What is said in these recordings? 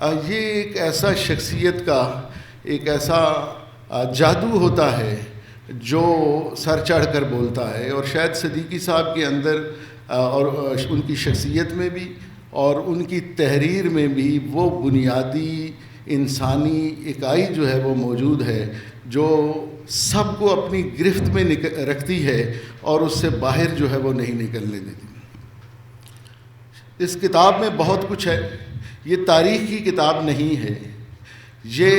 یہ ایک ایسا شخصیت کا ایک ایسا جادو ہوتا ہے جو سر چڑھ کر بولتا ہے، اور شاید صدیقی صاحب کے اندر اور ان کی شخصیت میں بھی اور ان کی تحریر میں بھی وہ بنیادی انسانی اکائی جو ہے وہ موجود ہے، جو سب کو اپنی گرفت میں رکھتی ہے اور اس سے باہر جو ہے وہ نہیں نکلنے دیتی۔ اس کتاب میں بہت کچھ ہے، یہ تاریخ کی کتاب نہیں ہے، یہ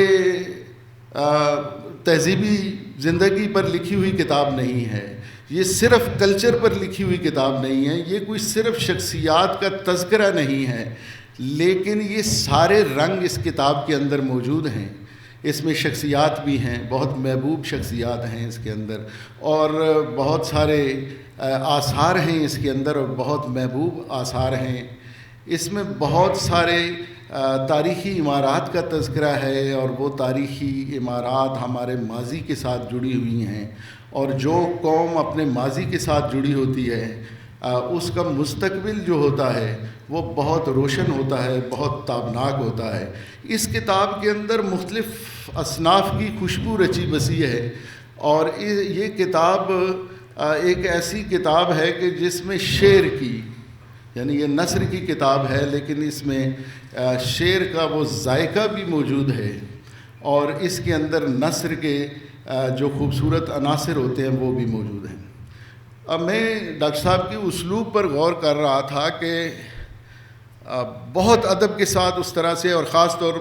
تہذیبی زندگی پر لکھی ہوئی کتاب نہیں ہے، یہ صرف کلچر پر لکھی ہوئی کتاب نہیں ہے، یہ کوئی صرف شخصیات کا تذکرہ نہیں ہے، لیکن یہ سارے رنگ اس کتاب کے اندر موجود ہیں۔ اس میں شخصیات بھی ہیں، بہت محبوب شخصیات ہیں اس کے اندر، اور بہت سارے آثار ہیں اس کے اندر، اور بہت محبوب آثار ہیں۔ اس میں بہت سارے تاریخی عمارات کا تذکرہ ہے، اور وہ تاریخی عمارات ہمارے ماضی کے ساتھ جڑی ہوئی ہیں، اور جو قوم اپنے ماضی کے ساتھ جڑی ہوتی ہے اس کا مستقبل جو ہوتا ہے وہ بہت روشن ہوتا ہے، بہت تابناک ہوتا ہے۔ اس کتاب کے اندر مختلف اصناف کی خوشبو رچی بسی ہے، اور یہ کتاب ایک ایسی کتاب ہے کہ جس میں شعر کی، یعنی یہ نثر کی کتاب ہے لیکن اس میں شعر کا وہ ذائقہ بھی موجود ہے، اور اس کے اندر نثر کے جو خوبصورت عناصر ہوتے ہیں وہ بھی موجود ہیں۔ اب میں ڈاکٹر صاحب کی اسلوب پر غور کر رہا تھا کہ بہت ادب کے ساتھ اس طرح سے، اور خاص طور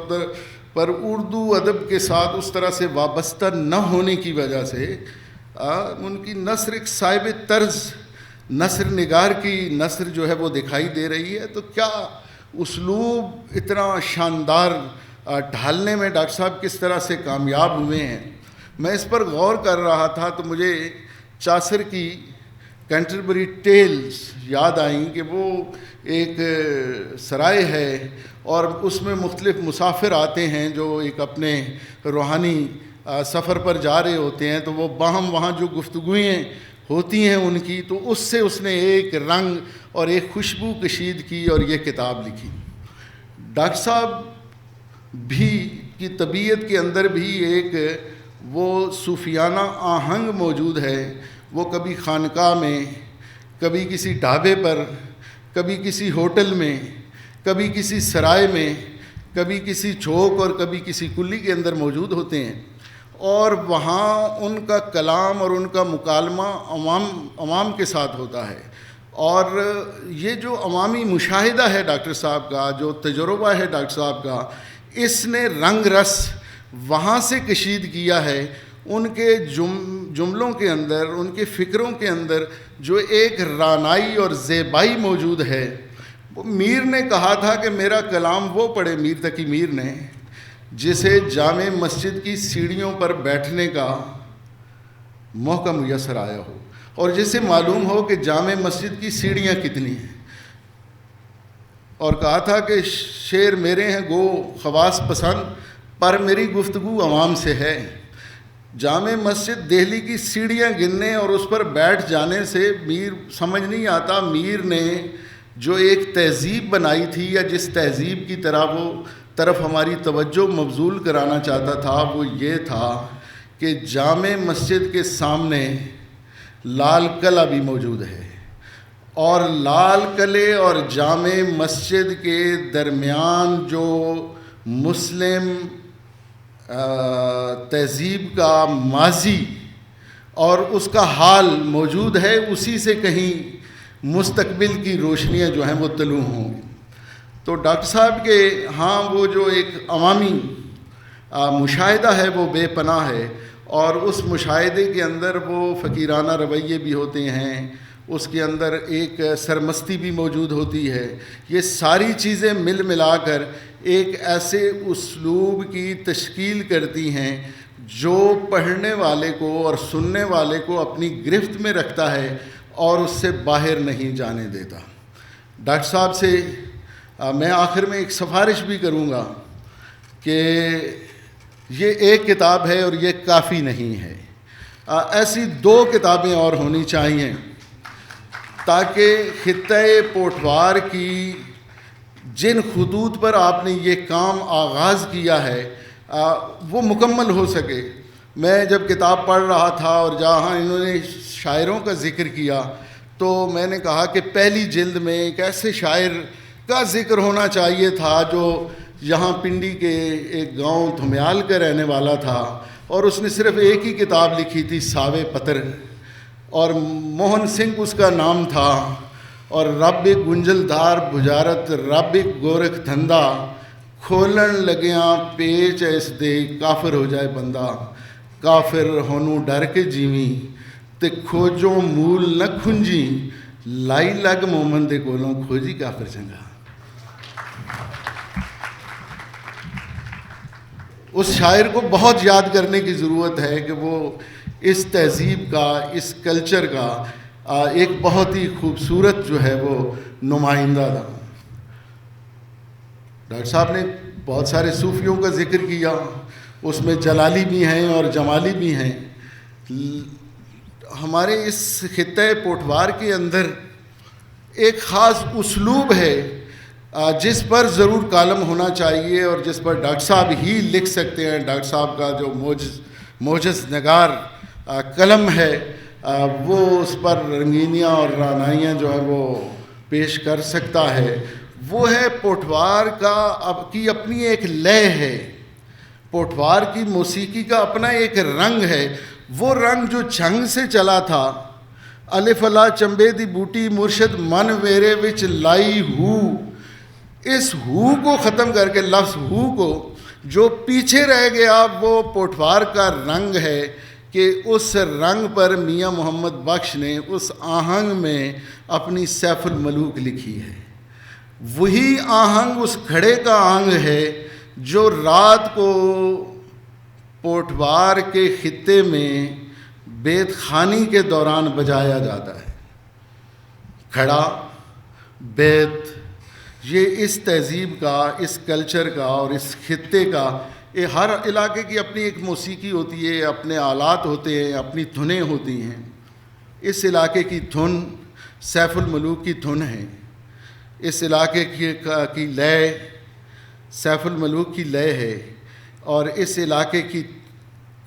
پر اردو ادب کے ساتھ اس طرح سے وابستہ نہ ہونے کی وجہ سے ان کی نثر ایک صاحب طرز نثر نگار کی نثر جو ہے وہ دکھائی دے رہی ہے۔ تو کیا اسلوب اتنا شاندار ڈھالنے میں ڈاکٹر صاحب کس طرح سے کامیاب ہوئے ہیں، میں اس پر غور کر رہا تھا تو مجھے چاثر کی کینٹربری ٹیلز یاد آئیں کہ وہ ایک سرائے ہے، اور اس میں مختلف مسافر آتے ہیں جو ایک اپنے روحانی سفر پر جا رہے ہوتے ہیں، تو وہ باہم وہاں جو گفتگویں ہوتی ہیں ان کی، تو اس سے اس نے ایک رنگ اور ایک خوشبو کشید کی اور یہ کتاب لکھی۔ ڈاکٹر صاحب بھی کی طبیعت کے اندر بھی ایک وہ صوفیانہ آہنگ موجود ہے۔ وہ کبھی خانقاہ میں، کبھی کسی ڈھابے پر، کبھی کسی ہوٹل میں، کبھی کسی سرائے میں، کبھی کسی چوک اور کبھی کسی کلی کے اندر موجود ہوتے ہیں، اور وہاں ان کا کلام اور ان کا مکالمہ عوام کے ساتھ ہوتا ہے۔ اور یہ جو عوامی مشاہدہ ہے ڈاکٹر صاحب کا، جو تجربہ ہے ڈاکٹر صاحب کا، اس نے رنگ رس وہاں سے کشید کیا ہے۔ ان کے جملوں کے اندر، ان کے فکروں کے اندر جو ایک رانائی اور زیبائی موجود ہے، وہ میر نے کہا تھا کہ میرا کلام وہ پڑھے، میر تقی میر نے، جسے جامع مسجد کی سیڑھیوں پر بیٹھنے کا موقع میسر آیا ہو، اور جسے معلوم ہو کہ جامع مسجد کی سیڑھیاں کتنی ہیں، اور کہا تھا کہ شعر میرے ہیں گو خواص پسند، پر میری گفتگو عوام سے ہے۔ جامع مسجد دہلی کی سیڑھیاں گننے اور اس پر بیٹھ جانے سے میر سمجھ نہیں آتا میر نے جو ایک تہذیب بنائی تھی، یا جس تہذیب کی طرف ہماری توجہ مبذول کرانا چاہتا تھا، وہ یہ تھا کہ جامع مسجد کے سامنے لال قلعہ بھی موجود ہے، اور لال قلعے اور جامع مسجد کے درمیان جو مسلم تہذیب کا ماضی اور اس کا حال موجود ہے، اسی سے کہیں مستقبل کی روشنیاں جو ہیں وہ طلوع ہوں گی۔ تو ڈاکٹر صاحب کے ہاں وہ جو ایک عوامی مشاہدہ ہے وہ بے پناہ ہے، اور اس مشاہدے کے اندر وہ فقیرانہ رویے بھی ہوتے ہیں، اس کے اندر ایک سرمستی بھی موجود ہوتی ہے۔ یہ ساری چیزیں مل ملا کر ایک ایسے اسلوب کی تشکیل کرتی ہیں جو پڑھنے والے کو اور سننے والے کو اپنی گرفت میں رکھتا ہے اور اس سے باہر نہیں جانے دیتا۔ ڈاکٹر صاحب سے میں آخر میں ایک سفارش بھی کروں گا کہ یہ ایک کتاب ہے اور یہ کافی نہیں ہے، ایسی 2 کتابیں اور ہونی چاہیے تاکہ خطۂ پوٹھوار کی جن خطوط پر آپ نے یہ کام آغاز کیا ہے وہ مکمل ہو سکے. میں جب کتاب پڑھ رہا تھا اور جہاں انہوں نے شاعروں کا ذکر کیا تو میں نے کہا کہ پہلی جلد میں ایک ایسے شاعر کا ذکر ہونا چاہیے تھا جو یہاں پنڈی کے ایک گاؤں دھمیال کا رہنے والا تھا, اور اس نے صرف ایک ہی کتاب لکھی تھی, ساوے پتر, اور موہن سنگھ اس کا نام تھا. اور رب گنجل دار بجارت رب گورکھ دھندا کھولن لگیاں پیچ اس دے کافر ہو جائے بندہ, کافر ہونوں ڈر کے جیویں تے کھوجوں مول نہ کھنجی لائی لگ مومن دے کولوں کھوجی کافر چنگا. اس شاعر کو بہت یاد کرنے کی ضرورت ہے کہ وہ اس تہذیب کا, اس کلچر کا ایک بہت ہی خوبصورت جو ہے وہ نمائندہ تھا. ڈاکٹر صاحب نے بہت سارے صوفیوں کا ذکر کیا, اس میں جلالی بھی ہیں اور جمالی بھی ہیں. ہمارے اس خطہ پوٹھوار کے اندر ایک خاص اسلوب ہے جس پر ضرور کالم ہونا چاہیے اور جس پر ڈاکٹر صاحب ہی لکھ سکتے ہیں. ڈاکٹر صاحب کا جو موجز نگار قلم ہے وہ اس پر رنگینیاں اور رعنائیاں جو ہے وہ پیش کر سکتا ہے. وہ ہے پوٹھوار کی اپنی ایک لے ہے, پوٹھوار کی موسیقی کا اپنا ایک رنگ ہے. وہ رنگ جو چھنگ سے چلا تھا, الف لا چمبے دی بوٹی مرشد من ویرے وچ لائی ہو, اس ہو کو ختم کر کے لفظ ہو کو جو پیچھے رہ گیا وہ پوٹھوار کا رنگ ہے کہ اس رنگ پر میاں محمد بخش نے اس آہنگ میں اپنی سیف الملوک لکھی ہے. وہی آہنگ اس کھڑے کا آہنگ ہے جو رات کو پوٹھوار کے خطے میں بیت خانی کے دوران بجایا جاتا ہے. کھڑا, بیت, یہ اس تہذیب کا, اس کلچر کا اور اس خطے کا, ہر علاقے کی اپنی ایک موسیقی ہوتی ہے, اپنے آلات ہوتے ہیں, اپنی دھنیں ہوتی ہیں. اس علاقے کی دھن سیف الملوک کی دھن ہے. اس علاقے کی لے سیف الملوک کی لے ہے, اور اس علاقے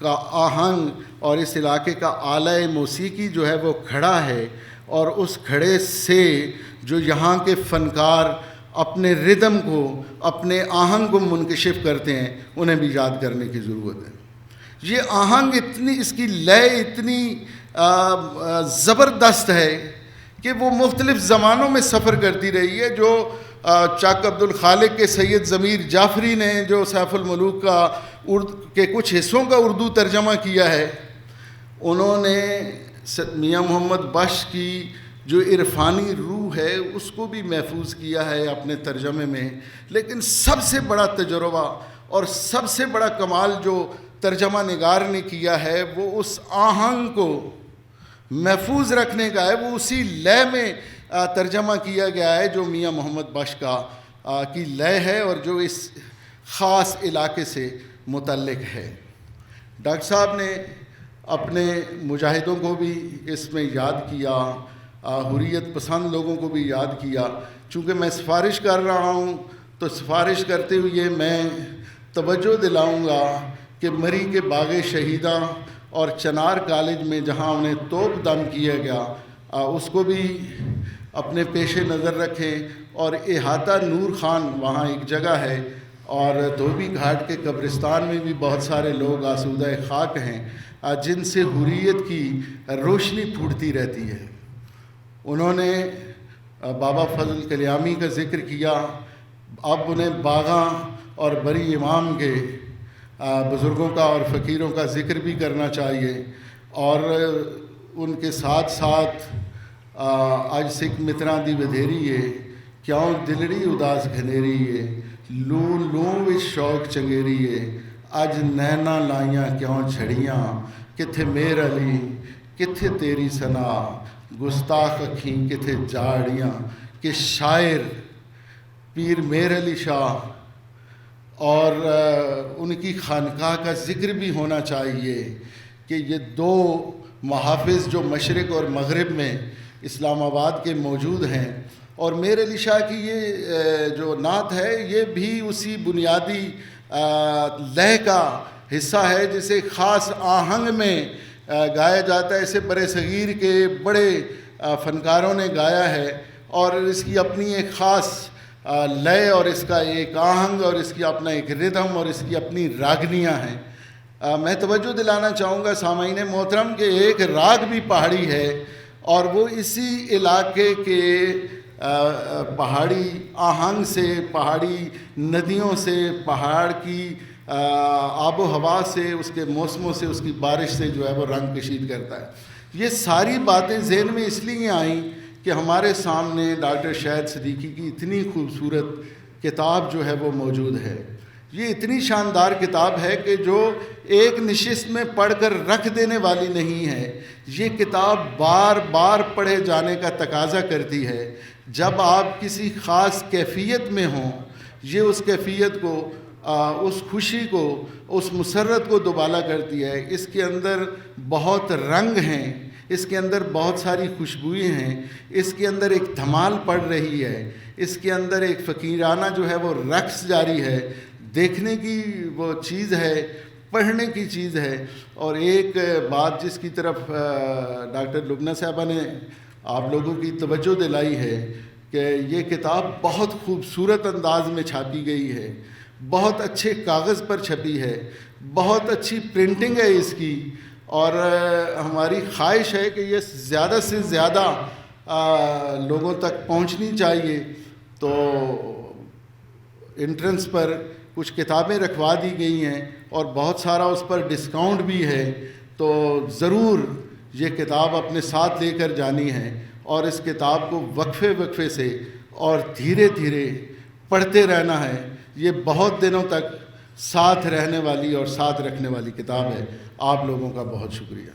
کا آہنگ اور اس علاقے کا آلہ موسیقی جو ہے وہ کھڑا ہے. اور اس کھڑے سے جو یہاں کے فنکار اپنے ردم کو, اپنے آہنگ کو منکشف کرتے ہیں, انہیں بھی یاد کرنے کی ضرورت ہے. یہ آہنگ اتنی, اس کی لے اتنی زبردست ہے کہ وہ مختلف زمانوں میں سفر کرتی رہی ہے. جو چک عبد الخالق کے سید ضمیر جعفری نے جو سیف الملوک کے کچھ حصوں کا اردو ترجمہ کیا ہے, انہوں نے میاں محمد بخش کی جو عرفانی روح ہے اس کو بھی محفوظ کیا ہے اپنے ترجمے میں. لیکن سب سے بڑا تجربہ اور سب سے بڑا کمال جو ترجمہ نگار نے کیا ہے وہ اس آہنگ کو محفوظ رکھنے کا ہے. وہ اسی لے میں ترجمہ کیا گیا ہے جو میاں محمد بخش کی لے ہے اور جو اس خاص علاقے سے متعلق ہے. ڈاکٹر صاحب نے اپنے مجاہدوں کو بھی اس میں یاد کیا, حریت پسند لوگوں کو بھی یاد کیا. چونکہ میں سفارش کر رہا ہوں تو سفارش کرتے ہوئے میں توجہ دلاؤں گا کہ مری کے باغ شہیداں اور چنار کالج میں جہاں انہیں توپ دم کیا گیا اس کو بھی اپنے پیش نظر رکھیں. اور احاطہ نور خان وہاں ایک جگہ ہے, اور دھوبی گھاٹ کے قبرستان میں بھی بہت سارے لوگ آسودہ خاک ہیں جن سے حریت کی روشنی پھوٹتی رہتی ہے. انہوں نے بابا فضل کلیامی کا ذکر کیا. اب انہیں باغاں اور بری امام کے بزرگوں کا اور فقیروں کا ذکر بھی کرنا چاہیے. اور ان کے ساتھ ساتھ آج سکھ متراں دی ودھیری ہے, کیوں دلڑی اداس گھنیری ہے, لون لون وچ شوق چنگیری ہے, اج نینا لائیاں کیوں چھڑیاں, کتھے میر علی کتھے تیری ثنا, گستاخ اکھیں کتھے جاڑیاں. کہ شاعر پیر میر علی شاہ اور ان کی خانقاہ کا ذکر بھی ہونا چاہیے کہ یہ دو محافظ جو مشرق اور مغرب میں اسلام آباد کے موجود ہیں، اور میرے علی شاہ کی یہ جو نعت ہے یہ بھی اسی بنیادی لے کا حصہ ہے جسے خاص آہنگ میں گایا جاتا ہے. اسے برِ صغیر کے بڑے فنکاروں نے گایا ہے، اور اس کی اپنی ایک خاص لے اور اس کا ایک آہنگ اور اس کی اپنا ایک ردھم اور اس کی اپنی راگنیاں ہیں. میں توجہ دلانا چاہوں گا سامعین محترم کہ ایک راگ بھی پہاڑی ہے، اور وہ اسی علاقے کے پہاڑی آہنگ سے، پہاڑی ندیوں سے، پہاڑ کی آب و ہوا سے، اس کے موسموں سے، اس کی بارش سے جو ہے وہ رنگ کشید کرتا ہے. یہ ساری باتیں ذہن میں اس لیے آئیں کہ ہمارے سامنے ڈاکٹر شاہد صدیقی کی اتنی خوبصورت کتاب جو ہے وہ موجود ہے. یہ اتنی شاندار کتاب ہے کہ جو ایک نشست میں پڑھ کر رکھ دینے والی نہیں ہے. یہ کتاب بار بار پڑھے جانے کا تقاضا کرتی ہے. جب آپ کسی خاص کیفیت میں ہوں، یہ اس کیفیت کو، اس خوشی کو، اس مسرت کو دوبالا کرتی ہے. اس کے اندر بہت رنگ ہیں، اس کے اندر بہت ساری خوشبوئیں ہیں، اس کے اندر ایک دھمال پڑ رہی ہے، اس کے اندر ایک فقیرانہ جو ہے وہ رقص جاری ہے. دیکھنے کی وہ چیز ہے، پڑھنے کی چیز ہے. اور ایک بات جس کی طرف ڈاکٹر لبنہ صاحبہ نے آپ لوگوں کی توجہ دلائی ہے کہ یہ کتاب بہت خوبصورت انداز میں چھاپی گئی ہے، بہت اچھے کاغذ پر چھپی ہے، بہت اچھی پرنٹنگ ہے اس کی. اور ہماری خواہش ہے کہ یہ زیادہ سے زیادہ لوگوں تک پہنچنی چاہیے. تو انٹرنس پر کچھ کتابیں رکھوا دی گئی ہیں اور بہت سارا اس پر ڈسکاؤنٹ بھی ہے. تو ضرور یہ کتاب اپنے ساتھ لے کر جانی ہے، اور اس کتاب کو وقفے سے اور دھیرے دھیرے پڑھتے رہنا ہے. یہ بہت دنوں تک ساتھ رہنے والی اور ساتھ رکھنے والی کتاب ہے. آپ لوگوں کا بہت شکریہ.